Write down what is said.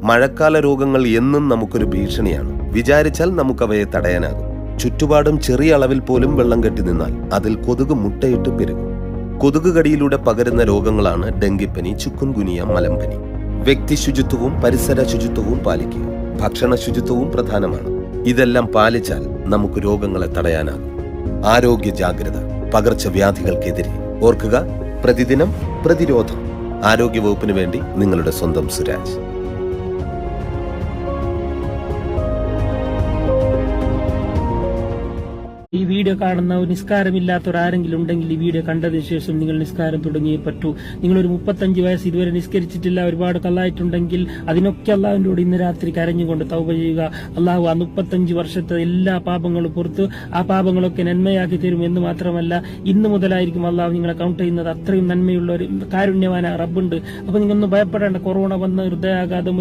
മഴക്കാല രോഗങ്ങൾ എന്നും നമുക്കൊരു ഭീഷണിയാണ്. വിചാരിച്ചാൽ നമുക്കവയെ തടയാനാകും. ചുറ്റുപാടും ചെറിയ അളവിൽ പോലും വെള്ളം കെട്ടി നിന്നാൽ അതിൽ കൊതുക് മുട്ടയിട്ട് പെരുകും. കൊതുക് കടിയിലൂടെ പകരുന്ന രോഗങ്ങളാണ് ഡെങ്കിപ്പനി, ചിക്കുൻഗുനിയ, മലമ്പനി. വ്യക്തി ശുചിത്വവും പരിസര ശുചിത്വവും പാലിക്കുക. ഭക്ഷണ ശുചിത്വവും പ്രധാനമാണ്. ഇതെല്ലാം പാലിച്ചാൽ നമുക്ക് രോഗങ്ങളെ തടയാനാകും. ആരോഗ്യ ജാഗ്രത, പകർച്ചവ്യാധികൾക്കെതിരെ ഓർക്കുക, പ്രതിദിനം പ്രതിരോധം. ആരോഗ്യവകുപ്പിന് വേണ്ടി നിങ്ങളുടെ സ്വന്തം സുരാജ്. ഈ വീഡിയോ കാണുന്ന നിസ്കാരമില്ലാത്തവരാരെങ്കിലും ഉണ്ടെങ്കിൽ ഈ വീഡിയോ കണ്ടതിന് ശേഷം നിങ്ങൾ നിസ്കാരം തുടങ്ങിയേ പറ്റൂ. നിങ്ങളൊരു 35 വയസ്സ് ഇതുവരെ നിസ്കരിച്ചിട്ടില്ല, ഒരുപാട് കള്ളായിട്ടുണ്ടെങ്കിൽ അതിനൊക്കെ അള്ളാഹുവിനോട് ഇന്ന് രാത്രി കരഞ്ഞുകൊണ്ട് തൗബ ചെയ്യുക. അള്ളാഹു ആ 35 വർഷത്തെ എല്ലാ പാപങ്ങളും പുറത്ത് ആ പാപങ്ങളൊക്കെ നന്മയാക്കി തരും. എന്ന് മാത്രമല്ല, ഇന്ന് മുതലായിരിക്കും അള്ളാഹു നിങ്ങളെ കൗണ്ട് ചെയ്യുന്നത്. അത്രയും നന്മയുള്ള ഒരു കാരുണ്യവാന റബ്ബുണ്ട്. അപ്പൊ നിങ്ങളൊന്നും ഭയപ്പെടേണ്ട. കൊറോണ വന്ന ഹൃദയാഘാതം